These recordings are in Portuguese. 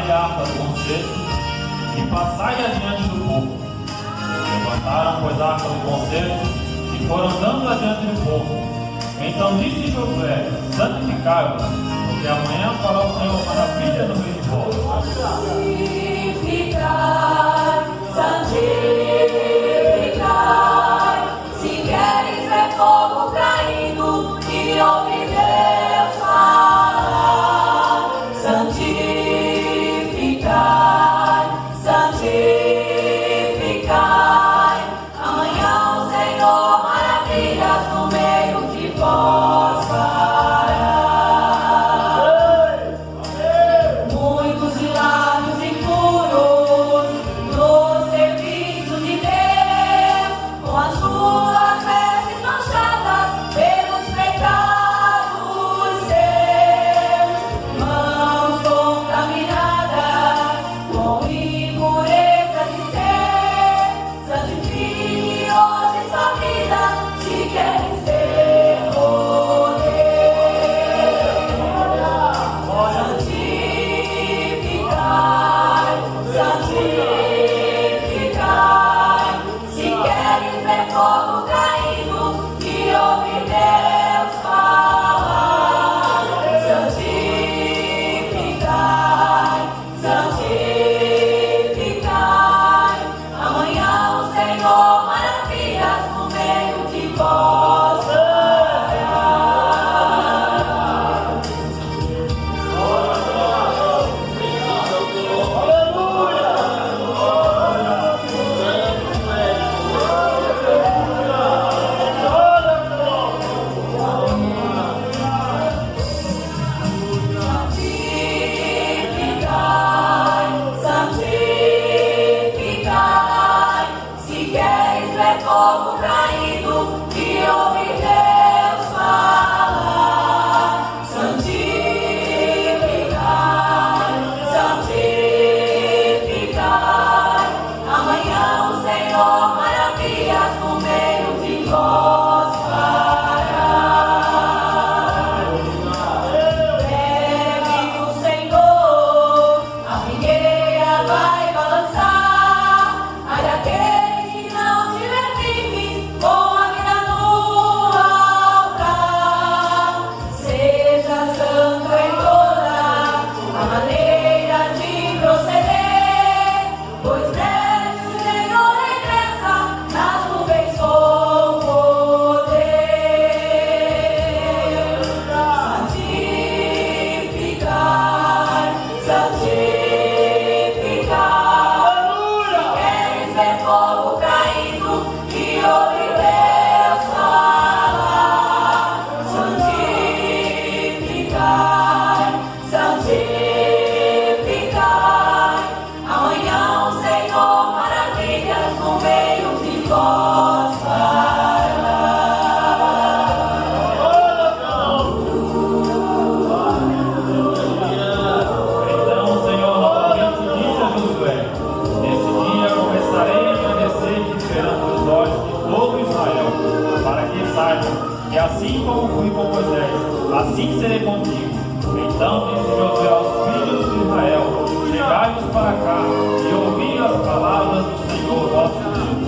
preparai a arca do concerto e passai adiante do povo. Levantaram, pois, a arca do concerto e foram andando adiante do povo. Então disse Josué: santificai-vos, porque amanhã fará o Senhor maravilha no meio de vós. Santificai, santificai, se queres ver fogo caindo e ouvir Deus falar. Santificai, santificai, amanhã o Senhor maravilhas no meio de vós fará. Muitos de lábios impuros no serviço de Deus, com as suas vestes manchadas pelos pecados seus, mãos contaminadas com impureza de ser. Santifique hoje sua vida, se queres ser poder. Santificai, santificai, se queres ver fogo caindo e ouvir Deus falar. Santificai, santificai, amanhã o Senhor maravilhas no meio de vós fará. Santificai, santificai, se queres ver fogo caindo e ouvir Deus falar. Santificai, santificai, amanhã o Senhor maravilhas no meio de vós fará. Breve o Senhor, a figueira vai balançar. Ai daquele que não tiver firme com a vida no altar. Seja santo em toda a maneira de proceder, pois breve o Senhor regressa nas nuvens com poder. Santificai, santificai, se queres ver fogo caindo e ouvir Deus falar. Santificai, santificai, amanhã o Senhor maravilhas no meio de vós fará. Então o Senhor novamente disse a Josué: nesse dia começarei a engrandecer perante os olhos de todo Israel, para que saibam que assim como fui com Moisés, assim serei contigo. Então disse Josué aos filhos de Israel: chegai-vos para cá e ouvi as palavras do Senhor vosso Deus.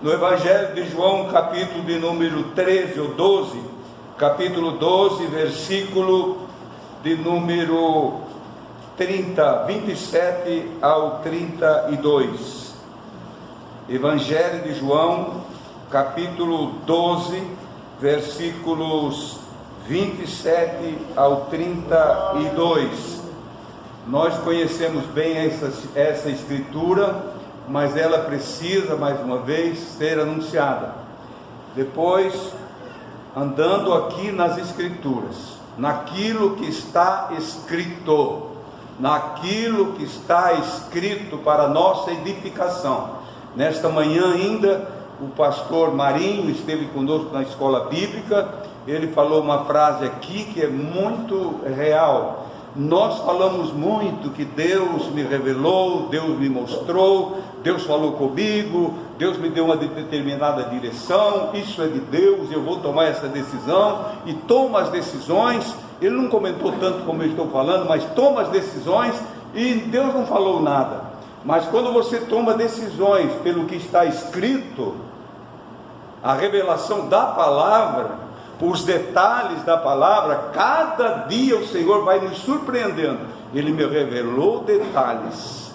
no Evangelho de João, capítulo de número 13 ou 12, capítulo 12, versículo de número 27 ao 32. Evangelho de João, capítulo 12, versículos 27 ao 32. Nós conhecemos bem essa escritura, mas ela precisa, mais uma vez, ser anunciada. Depois, andando aqui nas escrituras, naquilo que está escrito, naquilo que está escrito para a nossa edificação. Nesta manhã ainda, o pastor Marinho esteve conosco na escola bíblica. Ele falou uma frase aqui que é muito real. Nós falamos muito que Deus me revelou, Deus me mostrou, Deus falou comigo, Deus me deu uma determinada direção, isso é de Deus, eu vou tomar essa decisão, e toma as decisões. Ele não comentou tanto como eu estou falando, mas toma as decisões, e Deus não falou nada. Mas quando você toma decisões pelo que está escrito, a revelação da palavra, os detalhes da palavra, cada dia o Senhor vai nos surpreendendo. Ele me revelou detalhes,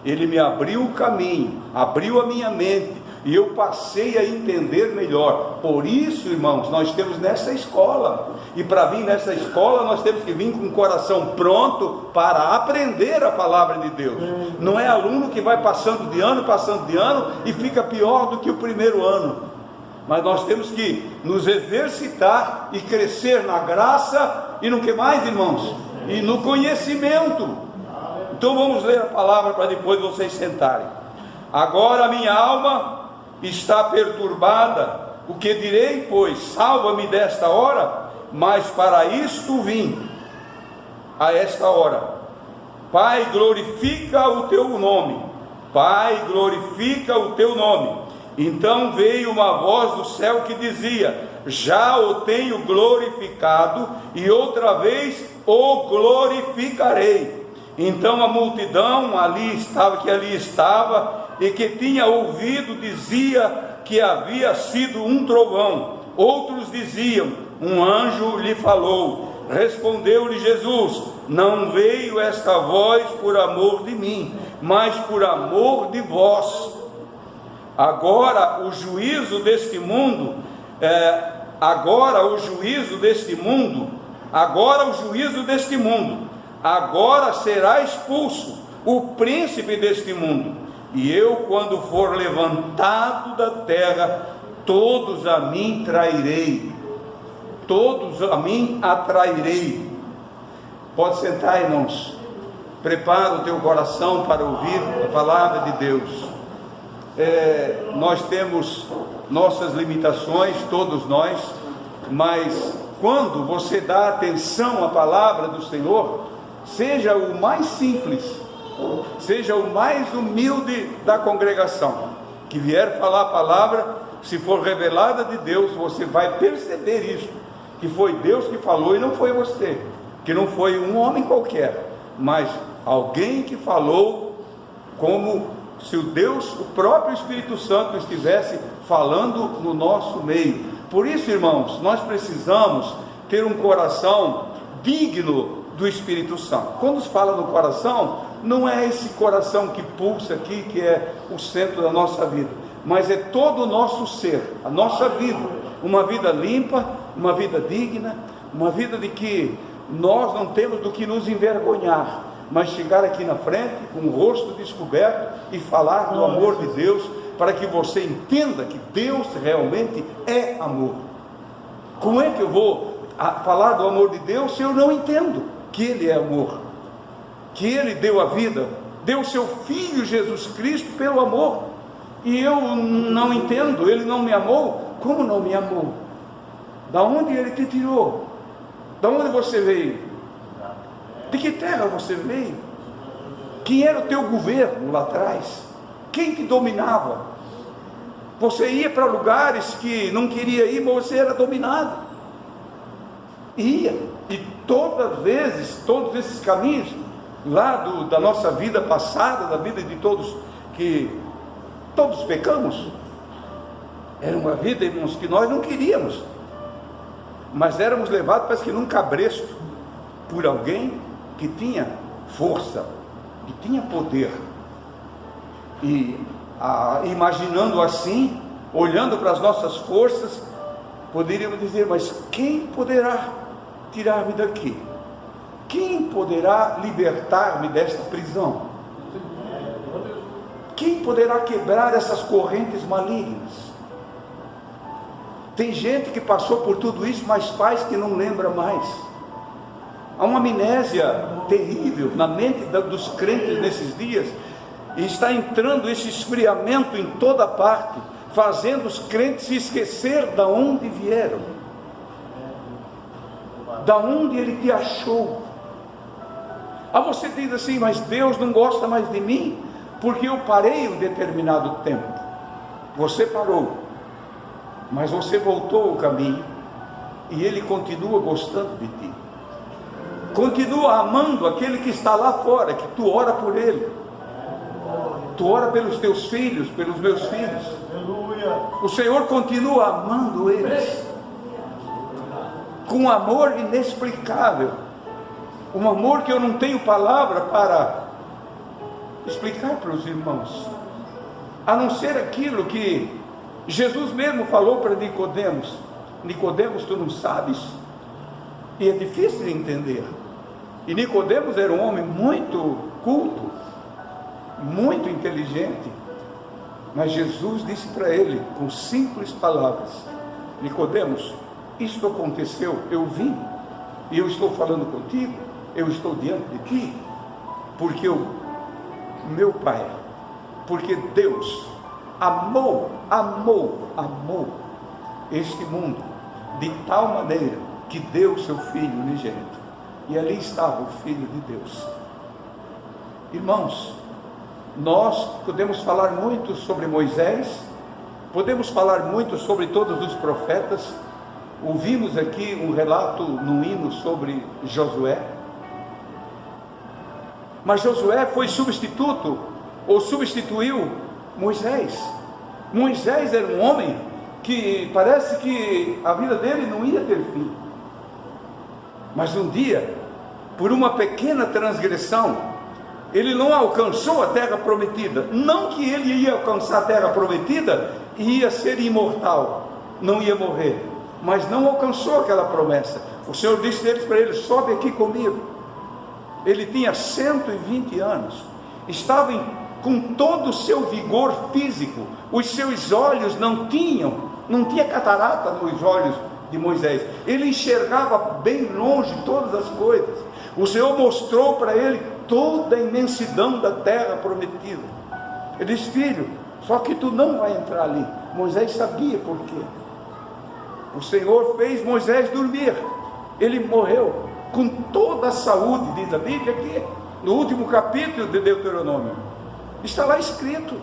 Ele me abriu o caminho, abriu a minha mente, e eu passei a entender melhor. Por isso, irmãos, nós temos nessa escola, e para vir nessa escola nós temos que vir com o coração pronto para aprender a palavra de Deus. Não é aluno que vai passando de ano e fica pior do que o primeiro ano. Mas nós temos que nos exercitar e crescer na graça e no que mais, irmãos? E no conhecimento. Então vamos ler a palavra para depois vocês sentarem. Agora a minha alma está perturbada. O que direi, pois? Salva-me desta hora, mas para isto vim a esta hora. Pai, glorifica o teu nome. Pai, glorifica o teu nome. Então veio uma voz do céu que dizia: já o tenho glorificado, e outra vez o glorificarei. Então a multidão que ali estava e que tinha ouvido dizia que havia sido um trovão. Outros diziam: um anjo lhe falou. Respondeu-lhe Jesus: não veio esta voz por amor de mim, mas por amor de vós. Agora o juízo deste mundo, agora será expulso o príncipe deste mundo, e eu, quando for levantado da terra, todos a mim trairei, todos a mim atrairei. Pode sentar, irmãos. Prepara o teu coração para ouvir a palavra de Deus. Nós temos nossas limitações, todos nós, mas quando você dá atenção à palavra do Senhor, seja o mais simples, seja o mais humilde da congregação, que vier falar a palavra, se for revelada de Deus, você vai perceber isso, que foi Deus que falou e não foi você, que não foi um homem qualquer, mas alguém que falou como se o próprio Espírito Santo estivesse falando no nosso meio. Por isso, irmãos, nós precisamos ter um coração digno do Espírito Santo. Quando se fala no coração, não é esse coração que pulsa aqui, que é o centro da nossa vida, mas é todo o nosso ser, a nossa vida, uma vida limpa, uma vida digna, uma vida de que nós não temos do que nos envergonhar, mas chegar aqui na frente com o rosto descoberto e falar do amor de Deus, para que você entenda que Deus realmente é amor. Como é que eu vou falar do amor de Deus se eu não entendo que Ele é amor, que Ele deu a vida, deu o seu Filho Jesus Cristo pelo amor, e eu não entendo? Ele não me amou? Como não me amou? Da onde Ele te tirou? Da onde você veio? De que terra você veio? Quem era o teu governo lá atrás? Quem te dominava? Você ia para lugares que não queria ir, mas você era dominado. Ia, e todos esses caminhos lá da nossa vida passada, da vida de todos, que todos pecamos, Era uma vida, irmãos, que nós não queríamos, mas éramos levados, parece que num cabresto, por alguém que tinha força, que tinha poder. E imaginando assim, olhando para as nossas forças, poderíamos dizer: mas quem poderá tirar-me daqui? Quem poderá libertar-me desta prisão? Quem poderá quebrar essas correntes malignas? Tem gente que passou por tudo isso, mas faz que não lembra mais. Há uma amnésia terrível na mente dos crentes nesses dias, e está entrando esse esfriamento em toda parte, fazendo os crentes se esquecer de onde vieram, da onde Ele te achou. Você diz assim: mas Deus não gosta mais de mim, porque eu parei um determinado tempo. Você parou, mas você voltou ao caminho, e Ele continua gostando de ti, continua amando aquele que está lá fora, que tu ora por ele, tu ora pelos teus filhos, pelos meus filhos. O Senhor continua amando eles, com um amor inexplicável, um amor que eu não tenho palavra para explicar para os irmãos, a não ser aquilo que Jesus mesmo falou para Nicodemos: Nicodemos, tu não sabes. E é difícil de entender. E Nicodemos era um homem muito culto, muito inteligente, mas Jesus disse para ele com simples palavras: Nicodemos, isto aconteceu, eu vim, e eu estou falando contigo, eu estou diante de ti, porque meu Pai, porque Deus amou este mundo de tal maneira que deu o seu Filho unigênito, e ali estava o Filho de Deus. Irmãos, nós podemos falar muito sobre Moisés, podemos falar muito sobre todos os profetas. Ouvimos aqui um relato no hino sobre Josué, mas Josué foi substituto, ou substituiu Moisés. Moisés era um homem que parece que a vida dele não ia ter fim, mas um dia, por uma pequena transgressão, ele não alcançou a terra prometida. Não que ele ia alcançar a terra prometida e ia ser imortal, não ia morrer, mas não alcançou aquela promessa. O Senhor disse para ele: sobe aqui comigo. Ele tinha 120 anos, estava com todo o seu vigor físico, os seus olhos não tinha catarata nos olhos de Moisés, ele enxergava bem longe todas as coisas. O Senhor mostrou para ele toda a imensidão da terra prometida. Ele disse: filho, só que tu não vai entrar ali. Moisés sabia por quê. O Senhor fez Moisés dormir, ele morreu com toda a saúde, diz a Bíblia aqui, no último capítulo de Deuteronômio, está lá escrito,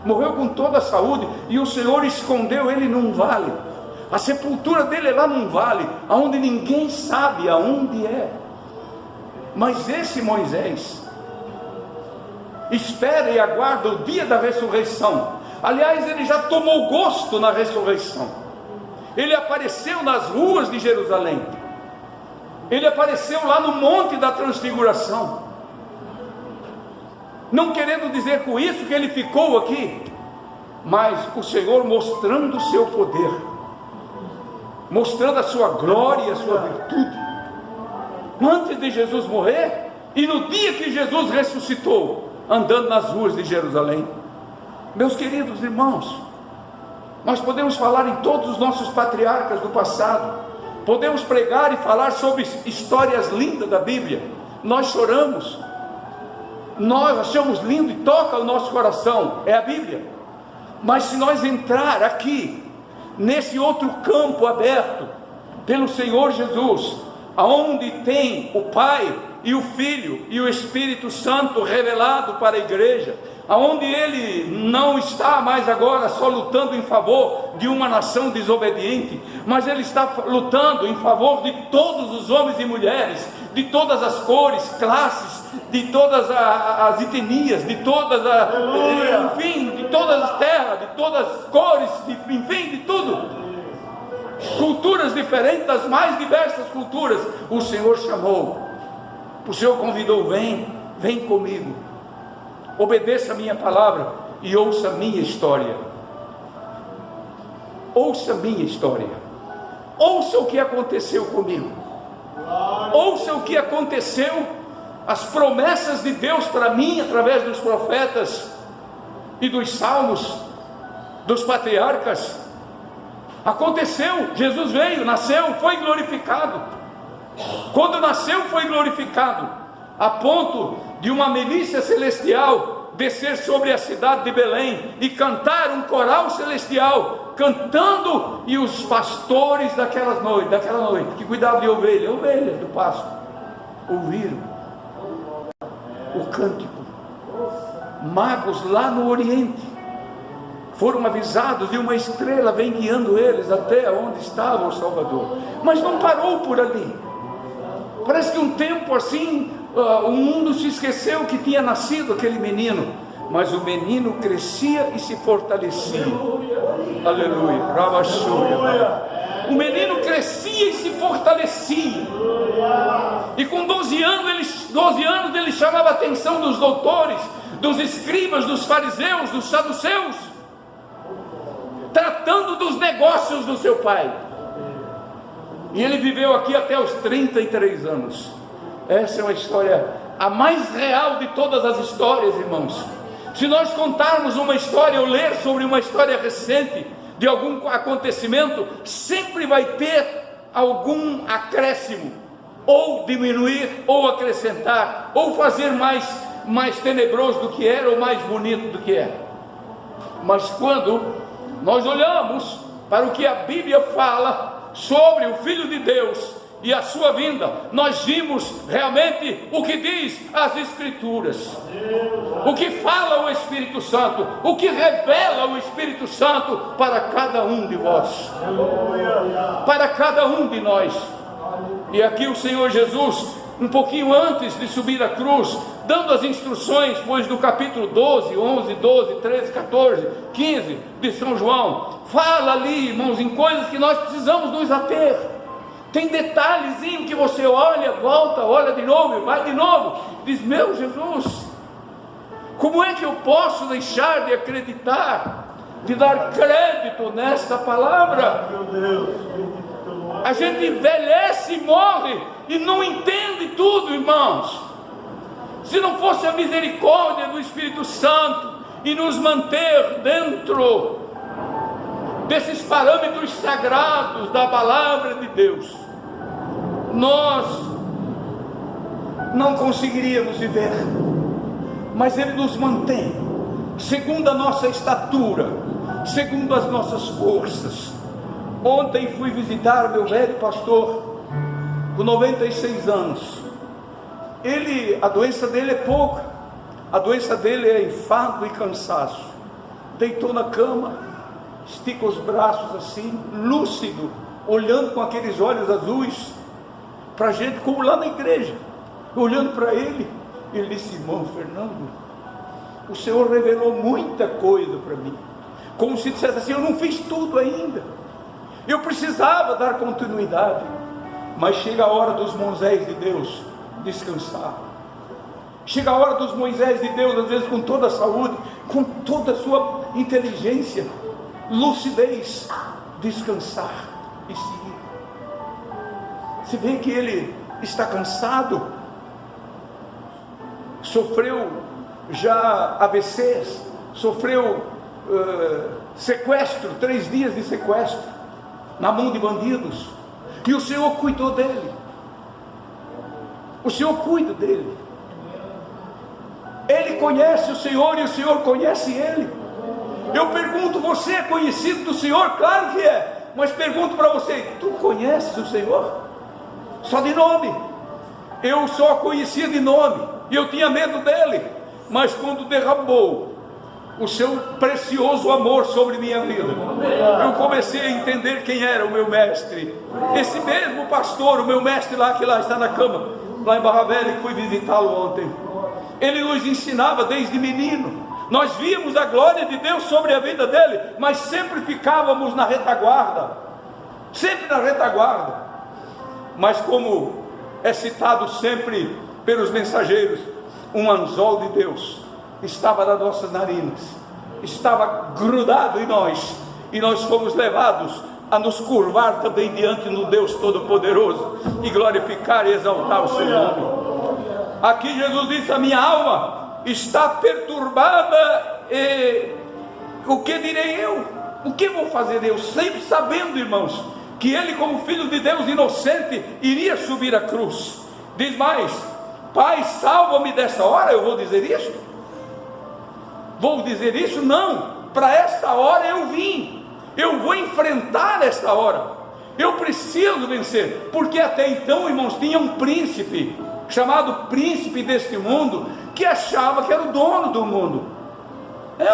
morreu com toda a saúde, e o Senhor escondeu ele num vale. A sepultura dele é lá num vale, aonde ninguém sabe aonde é. Mas esse Moisés espera e aguarda o dia da ressurreição. Aliás, ele já tomou gosto na ressurreição. Ele apareceu nas ruas de Jerusalém, ele apareceu lá no Monte da Transfiguração, não querendo dizer com isso que ele ficou aqui, mas o Senhor mostrando o seu poder, mostrando a sua glória e a sua virtude, antes de Jesus morrer, e no dia que Jesus ressuscitou, andando nas ruas de Jerusalém. Meus queridos irmãos, nós podemos falar em todos os nossos patriarcas do passado, podemos pregar e falar sobre histórias lindas da Bíblia, nós choramos, nós achamos lindo e toca o nosso coração, é a Bíblia. Mas se nós entrar aqui, nesse outro campo aberto pelo Senhor Jesus, aonde tem o Pai e o Filho e o Espírito Santo revelado para a igreja, aonde ele não está mais agora só lutando em favor de uma nação desobediente, mas ele está lutando em favor de todos os homens e mulheres, de todas as cores, classes, de todas as etnias, de todas enfim, de todas as terras, de todas as cores, enfim, de tudo. Culturas diferentes, das mais diversas culturas. O Senhor chamou, o Senhor convidou: vem comigo, obedeça a minha palavra e ouça a minha história. Ouça a minha história, ouça o que aconteceu comigo, ouça o que aconteceu, as promessas de Deus para mim através dos profetas e dos salmos, dos patriarcas. Aconteceu, Jesus veio, nasceu, foi glorificado. Quando nasceu, foi glorificado, a ponto de uma milícia celestial descer sobre a cidade de Belém e cantar um coral celestial, cantando, e os pastores daquela noite, que cuidavam de ovelhas do pasto, ouviram o cântico. Magos lá no Oriente foram avisados, e uma estrela vem guiando eles até onde estava o Salvador. Mas não parou por ali. Parece que um tempo assim, o mundo se esqueceu que tinha nascido aquele menino, mas o menino crescia e se fortalecia. Aleluia. O menino crescia e se fortalecia, e com 12 anos ele chamava a atenção dos doutores, dos escribas, dos fariseus, dos saduceus, tratando dos negócios do seu pai. E ele viveu aqui até os 33 anos. Essa é uma história, a mais real de todas as histórias, irmãos. Se nós contarmos uma história, ou ler sobre uma história recente de algum acontecimento, sempre vai ter algum acréscimo, ou diminuir, ou acrescentar, ou fazer mais tenebroso do que era, ou mais bonito do que era. Mas quando nós olhamos para o que a Bíblia fala sobre o Filho de Deus e a sua vinda, nós vimos realmente o que diz as Escrituras, o que fala o Espírito Santo, o que revela o Espírito Santo para cada um de vós, para cada um de nós. E aqui o Senhor Jesus, um pouquinho antes de subir a cruz, dando as instruções, pois do capítulo 12, 11, 12, 13, 14, 15 de São João, fala ali, irmãos, em coisas que nós precisamos nos ater. Tem detalhezinho que você olha, volta, olha de novo, vai de novo, diz: meu Jesus, como é que eu posso deixar de acreditar, de dar crédito nesta palavra? A gente envelhece e morre e não entende tudo, irmãos. Se não fosse a misericórdia do Espírito Santo e nos manter dentro desses parâmetros sagrados da palavra de Deus, nós não conseguiríamos viver. Mas Ele nos mantém segundo a nossa estatura, segundo as nossas forças. Ontem fui visitar meu velho pastor, com 96 anos. A doença dele é pouca, a doença dele é enfado e cansaço. Deitou na cama, estica os braços assim, lúcido, olhando com aqueles olhos azuis para a gente, como lá na igreja, olhando para ele. Ele disse: irmão Fernando, o Senhor revelou muita coisa para mim, como se dissesse assim: eu não fiz tudo ainda, eu precisava dar continuidade, mas chega a hora dos Moisés de Deus descansar. Chega a hora dos Moisés de Deus, às vezes com toda a saúde, com toda a sua inteligência, lucidez, descansar e seguir. Se vê que ele está cansado, sofreu já AVCs, sofreu sequestro, 3 dias de sequestro na mão de bandidos, e o Senhor cuidou dele. O Senhor cuida dele. Ele conhece o Senhor e o Senhor conhece ele. Eu pergunto: você é conhecido do Senhor? Claro que é, mas pergunto para você: tu conheces o Senhor? Só de nome. Eu só conhecia de nome e eu tinha medo dele, mas quando derramou o seu precioso amor sobre minha vida, eu comecei a entender quem era o meu mestre. Esse mesmo pastor, o meu mestre lá, que lá está na cama, lá em Barra Velha, que fui visitá-lo ontem. Ele nos ensinava desde menino. Nós víamos a glória de Deus sobre a vida dele, mas sempre ficávamos na retaguarda, sempre na retaguarda. Mas como é citado sempre pelos mensageiros, um anzol de Deus estava nas nossas narinas, estava grudado em nós, e nós fomos levados a nos curvar também diante do Deus Todo-Poderoso e glorificar e exaltar o seu nome. Aqui Jesus disse: a minha alma está perturbada, e o que direi eu? O que vou fazer eu? Sempre sabendo, irmãos, que ele, como filho de Deus inocente, iria subir a cruz. Diz mais: Pai, salva-me dessa hora. Eu vou dizer isso? Vou dizer isso? Não. Para esta hora eu vim. Eu vou enfrentar esta hora. Eu preciso vencer. Porque até então, irmãos, tinha um príncipe, chamado príncipe deste mundo, que achava que era o dono do mundo.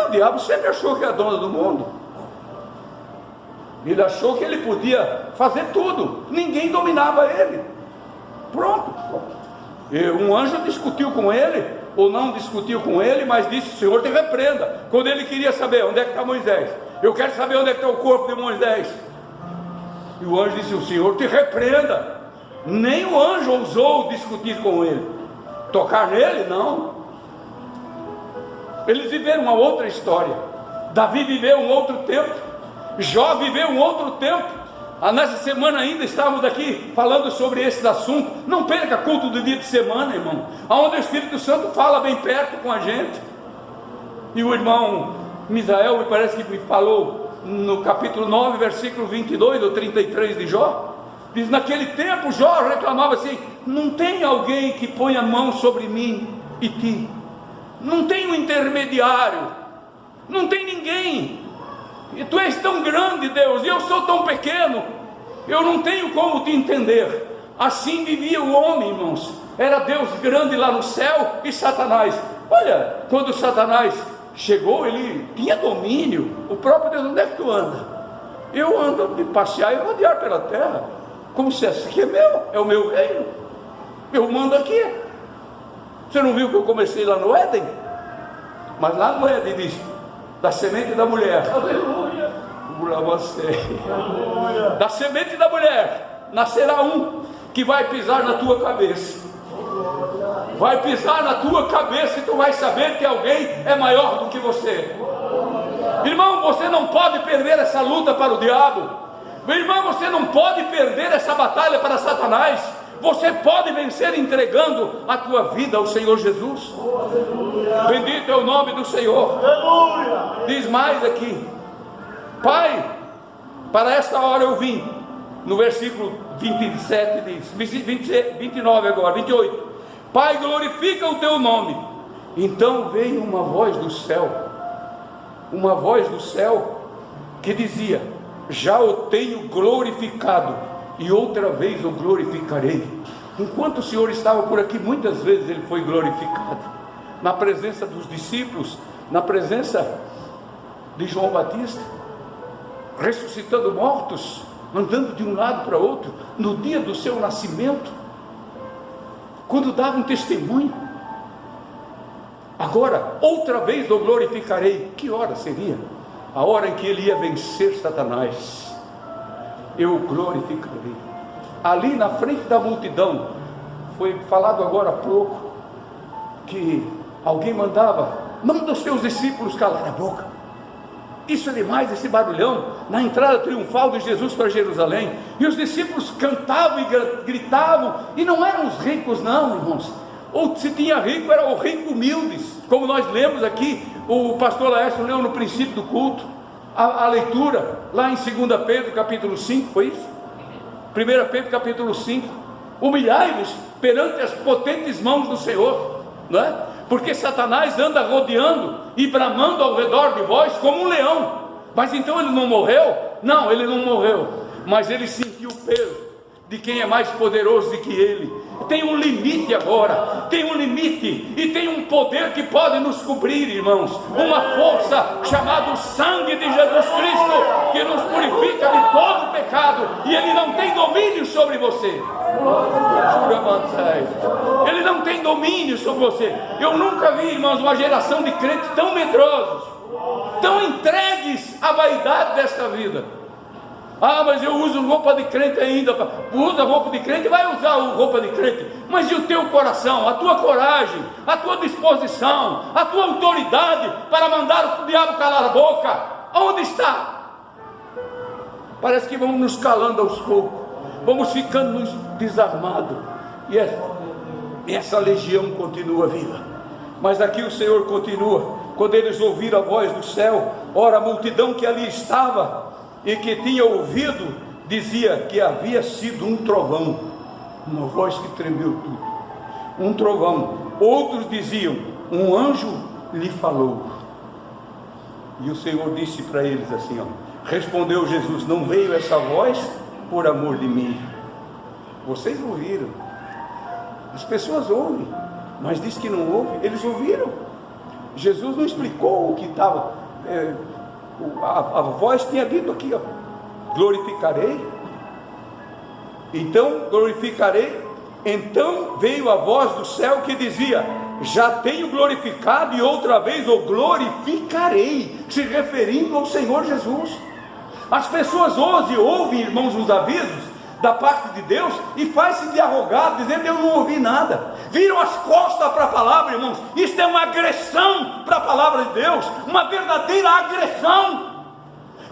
O diabo sempre achou que era dono do mundo. Ele achou que ele podia fazer tudo, ninguém dominava ele. Pronto. Um anjo discutiu com ele, ou não discutiu com ele, mas disse: o Senhor te repreenda. Quando ele queria saber onde é que está Moisés, eu quero saber onde é que está o corpo de Moisés. E o anjo disse: o Senhor te repreenda. Nem o anjo ousou discutir com ele. Tocar nele, não. Eles viveram uma outra história. Davi viveu um outro tempo, Jó viveu um outro tempo. Nessa semana ainda estávamos aqui falando sobre esse assunto. Não perca culto do dia de semana, irmão, onde o Espírito Santo fala bem perto com a gente. E o irmão Misael, me parece que me falou no capítulo 9, versículo 22 ou 33 de Jó. Diz: naquele tempo Jó reclamava assim: não tem alguém que ponha a mão sobre mim e ti, não tem um intermediário, não tem ninguém. E tu és tão grande, Deus, e eu sou tão pequeno, eu não tenho como te entender. Assim vivia o homem, irmãos. Era Deus grande lá no céu e Satanás. Olha, quando Satanás chegou, ele tinha domínio. O próprio Deus: onde é que tu anda? Eu ando de passear e rodear pela terra, como se esse aqui é meu, é o meu reino, eu mando aqui. Você não viu que eu comecei lá no Éden? Mas lá no Éden diz: da semente da mulher, aleluia, da semente da mulher nascerá um que vai pisar na tua cabeça. Vai pisar na tua cabeça e tu vai saber que alguém é maior do que você. Irmão, você não pode perder essa luta para o diabo. Meu irmão, você não pode perder essa batalha para Satanás. Você pode vencer entregando a tua vida ao Senhor Jesus. Bendito é o nome do Senhor. Diz mais aqui: Pai, para esta hora eu vim. No versículo 27 diz, 29 agora, 28. Pai, glorifica o teu nome. Então veio uma voz do céu, que dizia: já o tenho glorificado, e outra vez o glorificarei. Enquanto o Senhor estava por aqui, muitas vezes ele foi glorificado, na presença dos discípulos, na presença de João Batista, ressuscitando mortos, andando de um lado para outro, no dia do seu nascimento, quando dava um testemunho. Agora, outra vez o glorificarei. Que hora seria? A hora em que ele ia vencer Satanás. Eu glorificarei. Ali na frente da multidão, foi falado agora há pouco, que alguém manda os seus discípulos calar a boca. Isso é demais, esse barulhão, na entrada triunfal de Jesus para Jerusalém. E os discípulos cantavam e gritavam, e não eram os ricos não, irmãos. Ou se tinha rico, era o rico humildes, como nós lemos aqui. O pastor Laércio leu no princípio do culto a leitura, lá em 2 Pedro capítulo 5, foi isso? 1 Pedro capítulo 5, humilhai-vos perante as potentes mãos do Senhor, não é? Porque Satanás anda rodeando e bramando ao redor de vós como um leão. Mas então ele não morreu? Não, ele não morreu, mas ele sentiu o peso de quem é mais poderoso do que ele. Tem um limite agora, tem um limite e tem um poder que pode nos cobrir, irmãos. Uma força chamada o sangue de Jesus Cristo, que nos purifica de todo o pecado, e ele não tem domínio sobre você. Ele não tem domínio sobre você. Eu nunca vi, irmãos, uma geração de crentes tão medrosos, tão entregues à vaidade desta vida. Ah, mas eu uso roupa de crente ainda. Usa roupa de crente, vai usar roupa de crente. Mas e o teu coração, a tua coragem, a tua disposição, a tua autoridade para mandar o diabo calar a boca? Onde está? Parece que vamos nos calando aos poucos, vamos ficando nos desarmados, e essa legião continua viva. Mas aqui o Senhor continua. Quando eles ouviram a voz do céu, ora, a multidão que ali estava e que tinha ouvido, dizia que havia sido um trovão, uma voz que tremeu tudo, um trovão. Outros diziam, um anjo lhe falou. E o Senhor disse para eles assim, respondeu Jesus, não veio essa voz por amor de mim. Vocês ouviram, as pessoas ouvem, mas diz que não ouve. Eles ouviram. Jesus não explicou o que estava, a voz tinha dito aqui, glorificarei, então glorificarei. Então veio a voz do céu que dizia, já tenho glorificado e outra vez o glorificarei, se referindo ao Senhor Jesus. As pessoas hoje ouvem, irmãos, os avisos da parte de Deus e faz-se de arrogado, dizendo, eu não ouvi nada. Viram as costas para a palavra, irmãos. Isto é uma agressão para a palavra de Deus, uma verdadeira agressão,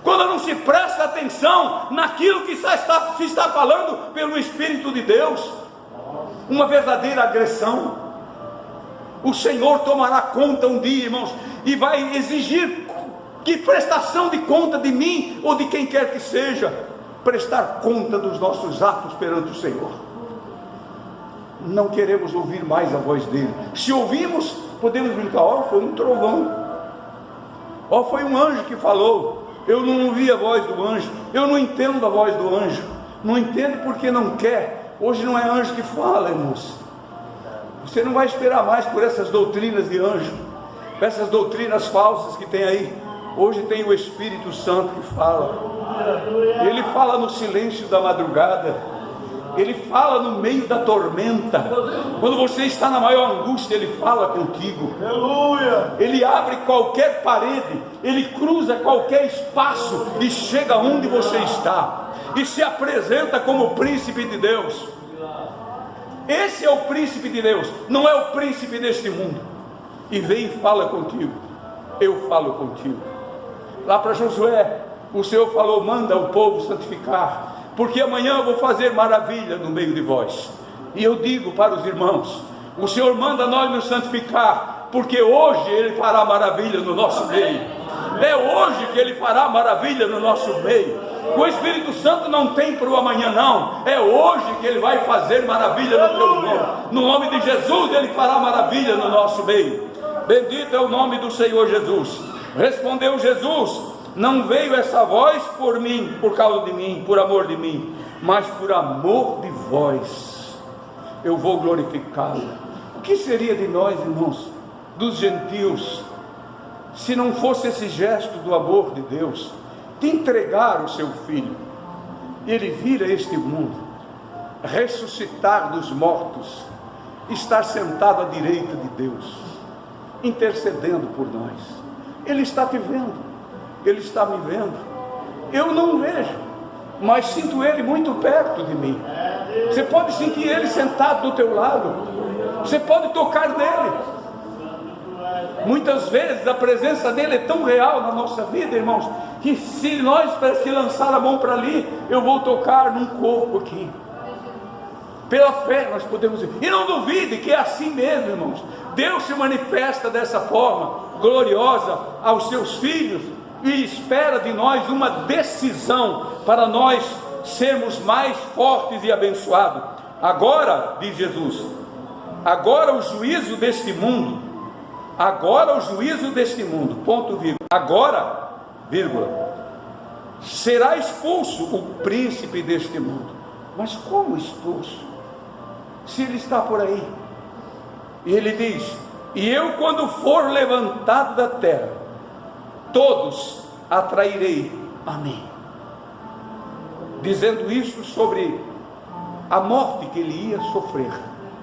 quando não se presta atenção naquilo que se está falando pelo Espírito de Deus. Uma verdadeira agressão. O Senhor tomará conta um dia, irmãos, e vai exigir que prestação de conta de mim ou de quem quer que seja, prestar conta dos nossos atos perante o Senhor. Não queremos ouvir mais a voz dele. Se ouvimos, podemos brincar, foi um trovão, foi um anjo que falou. Eu não ouvi a voz do anjo, eu não entendo a voz do anjo, não entendo porque não quer. Hoje não é anjo que fala, irmãos. Você não vai esperar mais por essas doutrinas de anjo, essas doutrinas falsas que tem aí. Hoje tem o Espírito Santo que fala. Ele fala no silêncio da madrugada, ele fala no meio da tormenta. Quando você está na maior angústia, ele fala contigo. Ele abre qualquer parede, ele cruza qualquer espaço e chega onde você está e se apresenta como o príncipe de Deus. Esse é o príncipe de Deus, não é o príncipe deste mundo. E vem e fala contigo. Eu falo contigo. Lá para Josué, o Senhor falou, manda o povo santificar, porque amanhã eu vou fazer maravilha no meio de vós. E eu digo para os irmãos, o Senhor manda nós nos santificar, porque hoje Ele fará maravilha no nosso meio. É hoje que Ele fará maravilha no nosso meio. O Espírito Santo não tem para o amanhã não, é hoje que Ele vai fazer maravilha no teu nome. No nome de Jesus Ele fará maravilha no nosso meio. Bendito é o nome do Senhor Jesus. Respondeu Jesus, não veio essa voz por mim, por causa de mim, por amor de mim, mas por amor de vós, eu vou glorificá-lo. O que seria de nós, irmãos, dos gentios, se não fosse esse gesto do amor de Deus, de entregar o seu Filho, ele vir a este mundo, ressuscitar dos mortos, estar sentado à direita de Deus, intercedendo por nós. Ele está te vendo, Ele está me vendo. Eu não vejo, mas sinto Ele muito perto de mim. Você pode sentir Ele sentado do teu lado, você pode tocar nele. Muitas vezes a presença dele é tão real na nossa vida, irmãos, que se nós parece que lançar a mão para ali, eu vou tocar num corpo aqui. Pela fé nós podemos ir. E não duvide que é assim mesmo, irmãos. Deus se manifesta dessa forma gloriosa aos seus filhos e espera de nós uma decisão para nós sermos mais fortes e abençoados. Agora, diz Jesus, agora o juízo deste mundo, ponto vírgula, agora, vírgula, será expulso o príncipe deste mundo. mas como expulso? Se ele está por aí. E ele diz: e eu, quando for levantado da terra, todos atrairei a mim. Dizendo isso sobre a morte que ele ia sofrer,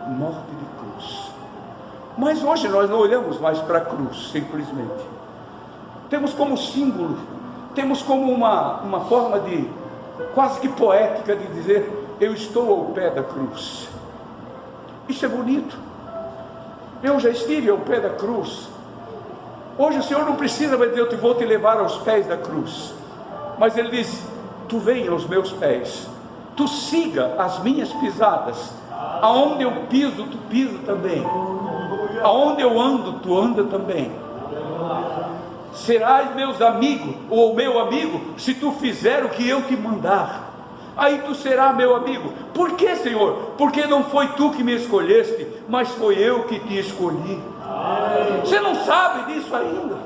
morte de cruz. Mas hoje nós não olhamos mais para a cruz, simplesmente. Temos como símbolo, temos como uma forma de, quase que poética, de dizer: eu estou ao pé da cruz. Isso é bonito. Eu já estive ao pé da cruz. Hoje o Senhor não precisa mais dizer: eu vou te levar aos pés da cruz. Mas Ele diz: tu vem aos meus pés, tu siga as minhas pisadas. Aonde eu piso, tu pisa também. Aonde eu ando, tu anda também. Serás meus amigos, ou meu amigo, se tu fizer o que eu te mandar. Aí tu serás meu amigo. Por que, Senhor? Porque não foi tu que me escolheste, mas foi eu que te escolhi. Você não sabe disso ainda.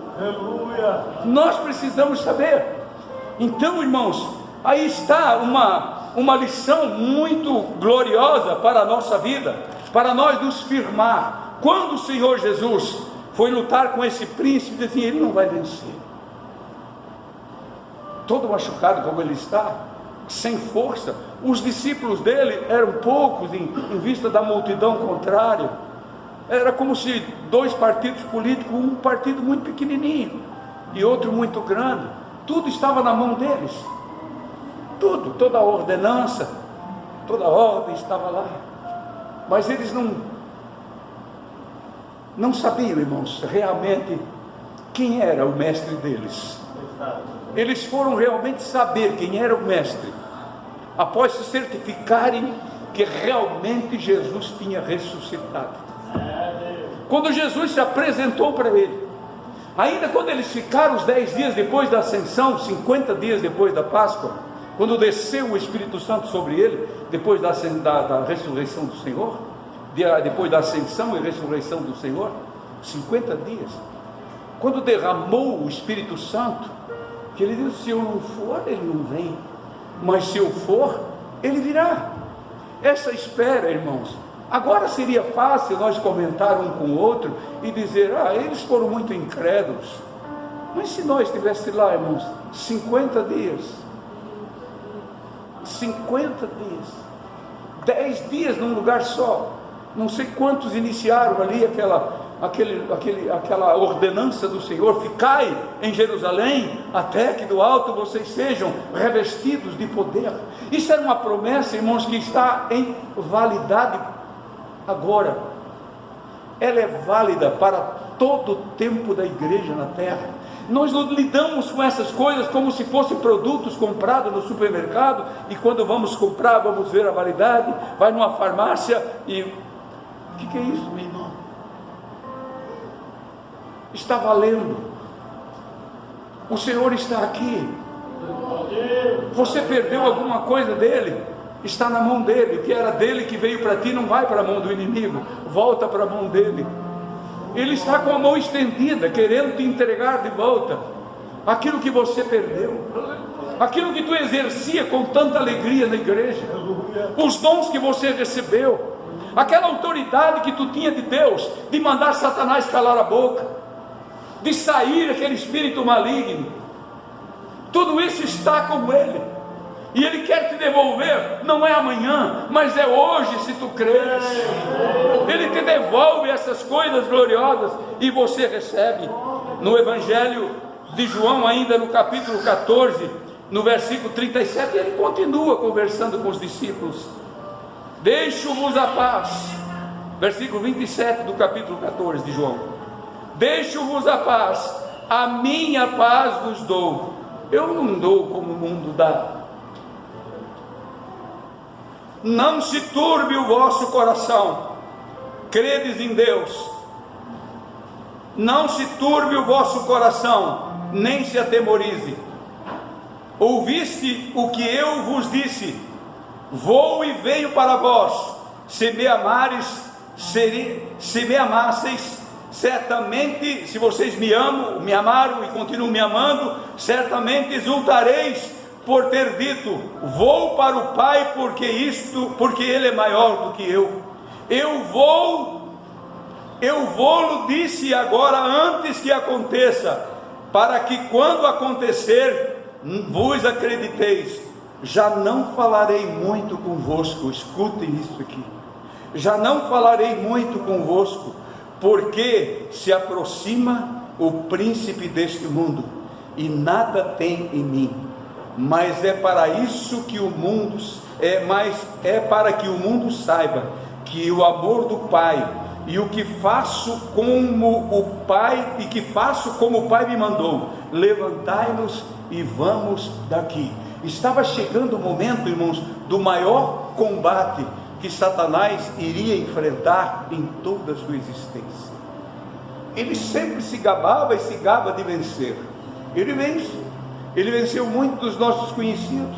Nós precisamos saber. Então, irmãos, aí está uma lição muito gloriosa para a nossa vida, para nós nos firmar. Quando o Senhor Jesus foi lutar com esse príncipe, assim, ele não vai vencer. Todo machucado como ele está, sem força. Os discípulos dele eram poucos em vista da multidão contrária. Era como se dois partidos políticos, um partido muito pequenininho e outro muito grande, tudo estava na mão deles. Tudo, toda a ordenança, toda a ordem estava lá. Mas eles não sabiam, irmãos, realmente quem era o mestre deles. Eles foram realmente saber quem era o mestre após se certificarem que realmente Jesus tinha ressuscitado. Quando Jesus se apresentou para ele, ainda quando eles ficaram os 10 dias depois da ascensão, 50 dias depois da Páscoa, quando desceu o Espírito Santo sobre ele, depois da ressurreição do Senhor, depois da ascensão e ressurreição do Senhor, 50 dias, quando derramou o Espírito Santo, que ele disse: se eu não for, ele não vem, mas se eu for, ele virá. Essa espera, irmãos, agora seria fácil nós comentar um com o outro e dizer: eles foram muito incrédulos. Mas se nós estivéssemos lá, irmãos, 50 dias, 50 dias, 10 dias num lugar só, não sei quantos iniciaram ali aquela ordenança do Senhor: ficai em Jerusalém, até que do alto vocês sejam revestidos de poder. Isso era uma promessa, irmãos, que está em validade agora. Ela é válida para todo o tempo da igreja na terra. Nós lidamos com essas coisas como se fossem produtos comprados no supermercado, e quando vamos comprar, vamos ver a validade, vai numa farmácia e... o que é isso, meu irmão? Está valendo. O Senhor está aqui. Você perdeu alguma coisa dele? Está na mão dele. O que era dele que veio para ti não vai para a mão do inimigo, volta para a mão dele. Ele está com a mão estendida, querendo te entregar de volta aquilo que você perdeu, aquilo que tu exercia com tanta alegria na igreja, os dons que você recebeu, aquela autoridade que tu tinha de Deus, de mandar Satanás calar a boca, de sair aquele espírito maligno. Tudo isso está com ele, e ele quer te devolver. Não é amanhã, mas é hoje, se tu creres. Ele te devolve essas coisas gloriosas e você recebe. No Evangelho de João, ainda no capítulo 14, no versículo 37, ele continua conversando com os discípulos: deixo-vos a paz. Versículo 27 do capítulo 14 de João: deixo-vos a paz, a minha paz vos dou. Eu não dou como o mundo dá. Não se turbe o vosso coração, credes em Deus, não se turbe o vosso coração, nem se atemorize. Ouviste o que eu vos disse: vou e venho para vós. Se me amasseis, certamente, se vocês me amaram e continuam me amando, certamente exultareis por ter dito: vou para o Pai, porque ele é maior do que eu. Eu vou-lo disse agora, antes que aconteça, para que quando acontecer, vos acrediteis. Já não falarei muito convosco, escutem isso aqui, já não falarei muito convosco, porque se aproxima o príncipe deste mundo, e nada tem em mim, mas é para isso que o mundo, para que o mundo saiba que o amor do Pai, e o que faço como o Pai, e que faço como o Pai me mandou. Levantai-nos e vamos daqui. Estava chegando o momento, irmãos, do maior combate que Satanás iria enfrentar em toda a sua existência. Ele sempre se gabava e se gaba de vencer. Ele vence. Ele venceu muitos dos nossos conhecidos,